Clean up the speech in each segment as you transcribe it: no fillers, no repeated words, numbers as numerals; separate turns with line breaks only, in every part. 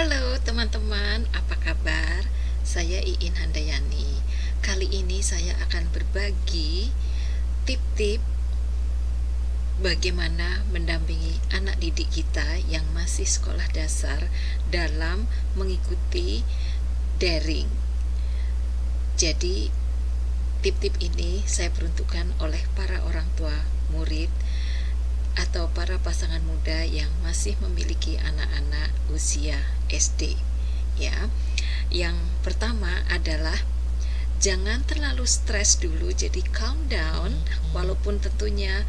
Halo teman-teman, apa kabar? Saya Iin Handayani. Kali ini saya akan berbagi tip-tip bagaimana mendampingi anak didik kita yang masih sekolah dasar dalam mengikuti daring. Jadi, tip-tip ini saya peruntukkan oleh para orang tua murid atau para pasangan muda yang masih memiliki anak-anak usia SD, ya. Yang pertama adalah jangan terlalu stres dulu, jadi calm down, walaupun tentunya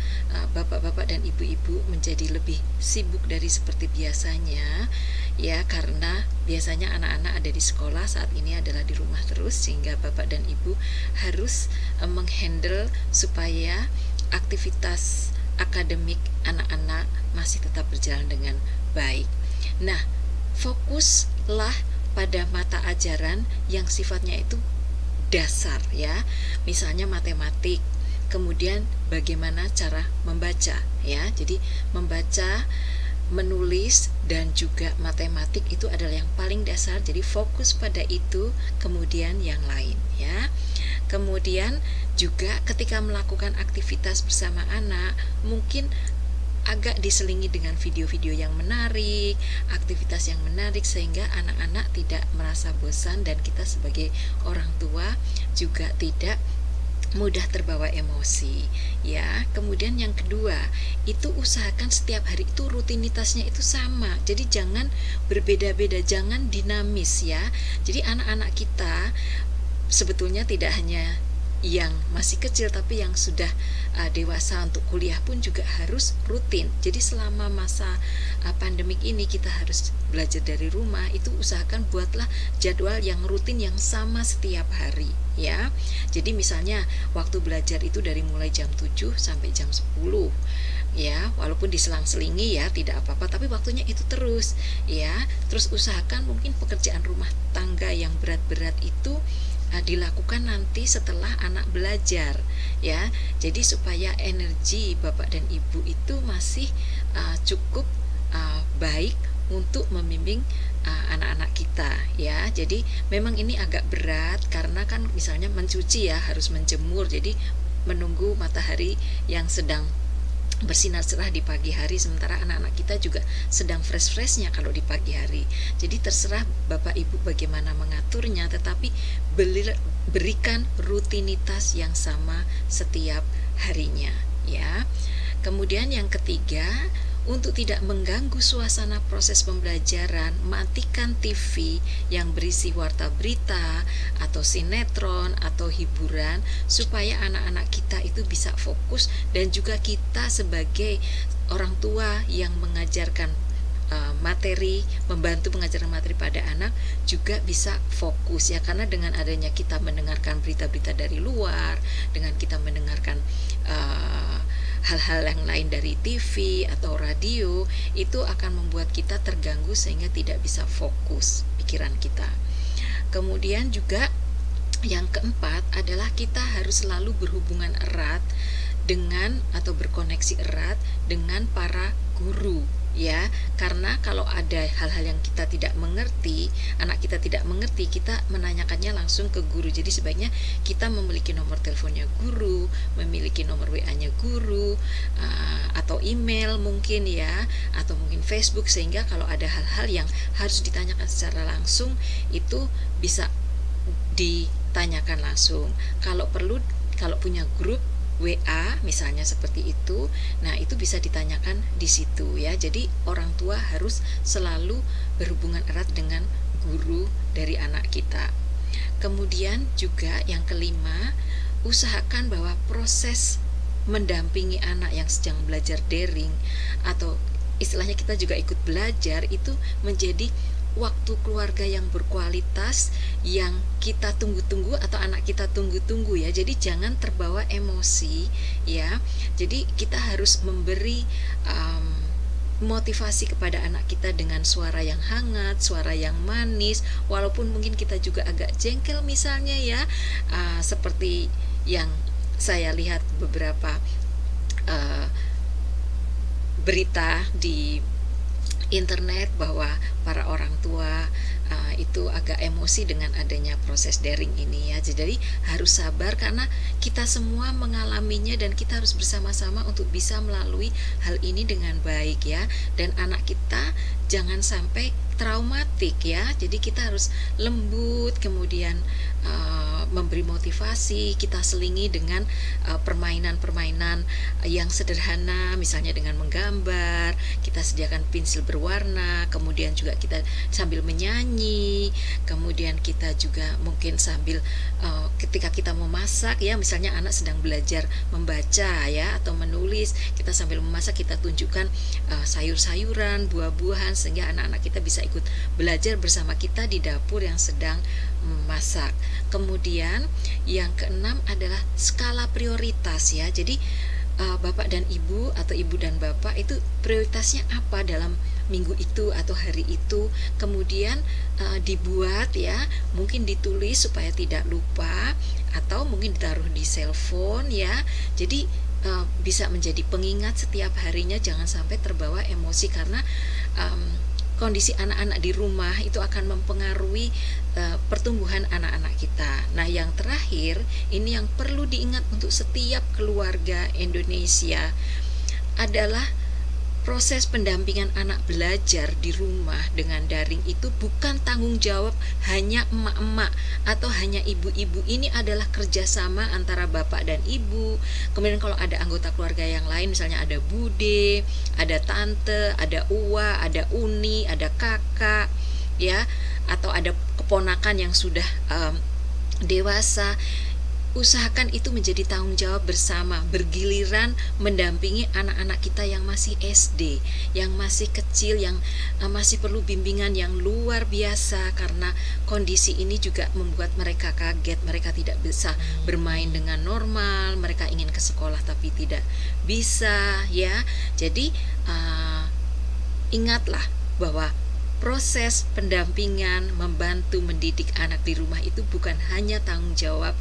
bapak-bapak dan ibu-ibu menjadi lebih sibuk dari seperti biasanya, ya, karena biasanya anak-anak ada di sekolah, saat ini adalah di rumah terus, sehingga bapak dan ibu harus menghandle supaya aktivitas akademik anak-anak masih tetap berjalan dengan baik. Nah, fokuslah pada mata ajaran yang sifatnya itu dasar, ya. Misalnya matematik, kemudian bagaimana cara membaca, ya. Jadi membaca, menulis, dan juga matematik itu adalah yang paling dasar. Jadi fokus pada itu, kemudian yang lain, ya. Kemudian juga ketika melakukan aktivitas bersama anak, mungkin agak diselingi dengan video-video yang menarik, aktivitas yang menarik, sehingga anak-anak tidak merasa bosan dan kita sebagai orang tua juga tidak mudah terbawa emosi, ya. Kemudian yang kedua, itu usahakan setiap hari itu rutinitasnya itu sama. Jadi jangan berbeda-beda, jangan dinamis, ya. Jadi anak-anak kita sebetulnya tidak hanya yang masih kecil, tapi yang sudah dewasa untuk kuliah pun juga harus rutin. Jadi selama masa pandemik ini kita harus belajar dari rumah, itu usahakan buatlah jadwal yang rutin yang sama setiap hari, ya. Jadi misalnya waktu belajar itu dari mulai jam 7 sampai jam 10, ya, walaupun diselang-selingi, ya, tidak apa-apa, tapi waktunya itu terus, ya. Terus usahakan mungkin pekerjaan rumah tangga yang berat-berat itu dilakukan nanti setelah anak belajar, ya. Jadi supaya energi bapak dan ibu itu masih cukup baik untuk membimbing anak-anak kita, ya. Jadi memang ini agak berat karena kan misalnya mencuci, ya, harus menjemur, jadi menunggu matahari yang sedang bersinar cerah di pagi hari, sementara anak-anak kita juga sedang fresh-freshnya kalau di pagi hari. Jadi terserah bapak ibu bagaimana mengaturnya, tetapi berikan rutinitas yang sama setiap harinya, ya. Kemudian yang ketiga, untuk tidak mengganggu suasana proses pembelajaran, matikan TV yang berisi warta berita atau sinetron atau hiburan, supaya anak-anak kita itu bisa fokus, dan juga kita sebagai orang tua yang mengajarkan materi, membantu mengajarkan materi pada anak juga bisa fokus, ya. Karena dengan adanya kita mendengarkan berita-berita dari luar, dengan kita mendengarkan hal-hal yang lain dari TV atau radio, itu akan membuat kita terganggu sehingga tidak bisa fokus pikiran kita. Kemudian juga yang keempat adalah kita harus selalu berhubungan erat dengan atau berkoneksi erat dengan para guru, ya. Karena kalau ada hal-hal yang kita tidak mengerti, anak kita tidak mengerti, kita menanyakannya langsung ke guru. Jadi sebaiknya kita memiliki nomor teleponnya guru, memiliki nomor WA-nya guru, atau email mungkin, ya, atau mungkin Facebook, sehingga kalau ada hal-hal yang harus ditanyakan secara langsung itu bisa ditanyakan langsung. Kalau perlu, kalau punya grup WA misalnya seperti itu, nah itu bisa ditanyakan di situ, ya. Jadi orang tua harus selalu berhubungan erat dengan guru dari anak kita. Kemudian juga yang kelima, usahakan bahwa proses mendampingi anak yang sedang belajar daring atau istilahnya kita juga ikut belajar itu menjadi waktu keluarga yang berkualitas yang kita tunggu-tunggu atau anak kita tunggu-tunggu, ya. Jadi jangan terbawa emosi, ya. Jadi kita harus memberi motivasi kepada anak kita dengan suara yang hangat, suara yang manis, walaupun mungkin kita juga agak jengkel misalnya, ya, seperti yang saya lihat beberapa berita di internet bahwa para orang tua itu agak emosi dengan adanya proses daring ini ya. Jadi harus sabar karena kita semua mengalaminya dan kita harus bersama-sama untuk bisa melalui hal ini dengan baik ya. Dan anak kita jangan sampai traumatik ya. Jadi kita harus lembut, kemudian memberi motivasi, kita selingi dengan permainan-permainan yang sederhana, misalnya dengan menggambar, kita sediakan pensil berwarna, kemudian juga kita sambil menyanyi, kemudian kita juga mungkin sambil ketika kita memasak ya, misalnya anak sedang belajar membaca ya atau menulis, kita sambil memasak kita tunjukkan sayur-sayuran, buah-buahan, sehingga anak-anak kita bisa ikut belajar bersama kita di dapur yang sedang memasak. Kemudian yang keenam adalah skala prioritas ya. Jadi bapak dan ibu atau ibu dan bapak itu prioritasnya apa dalam minggu itu atau hari itu, kemudian dibuat ya, mungkin ditulis supaya tidak lupa atau mungkin ditaruh di cellphone ya. Jadi bisa menjadi pengingat setiap harinya, jangan sampai terbawa emosi karena kondisi anak-anak di rumah itu akan mempengaruhi pertumbuhan anak-anak kita. Nah, yang terakhir, ini yang perlu diingat untuk setiap keluarga Indonesia adalah proses pendampingan anak belajar di rumah dengan daring itu bukan tanggung jawab hanya emak-emak atau hanya ibu-ibu. Ini adalah kerjasama antara bapak dan ibu. Kemudian kalau ada anggota keluarga yang lain, misalnya ada bude, ada tante, ada uwa, ada uni, ada kakak, ya, atau ada keponakan yang sudah dewasa. Usahakan itu menjadi tanggung jawab bersama, bergiliran mendampingi anak-anak kita yang masih SD, yang masih kecil, yang masih perlu bimbingan yang luar biasa karena kondisi ini juga membuat mereka kaget, mereka tidak bisa bermain dengan normal, mereka ingin ke sekolah tapi tidak bisa ya. Jadi ingatlah bahwa proses pendampingan membantu mendidik anak di rumah itu bukan hanya tanggung jawab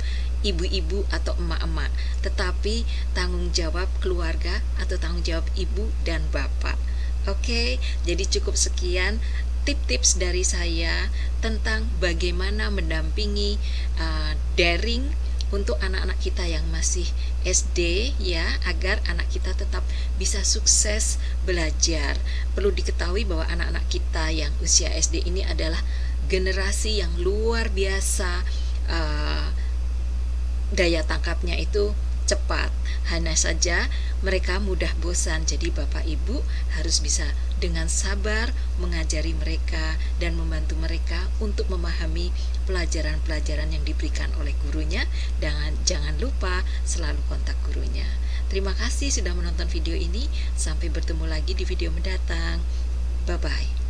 ibu-ibu atau emak-emak, tetapi tanggung jawab keluarga atau tanggung jawab ibu dan bapak. Oke, jadi cukup sekian tips-tips dari saya tentang bagaimana mendampingi daring untuk anak-anak kita yang masih SD ya, agar anak kita tetap bisa sukses belajar. Perlu diketahui bahwa anak-anak kita yang usia SD ini adalah generasi yang luar biasa, daya tangkapnya itu cepat. Hanya saja mereka mudah bosan. Jadi bapak ibu harus bisa dengan sabar mengajari mereka dan membantu mereka untuk memahami pelajaran-pelajaran yang diberikan oleh gurunya. Dan jangan lupa selalu kontak gurunya. Terima kasih sudah menonton video ini. Sampai bertemu lagi di video mendatang. Bye-bye.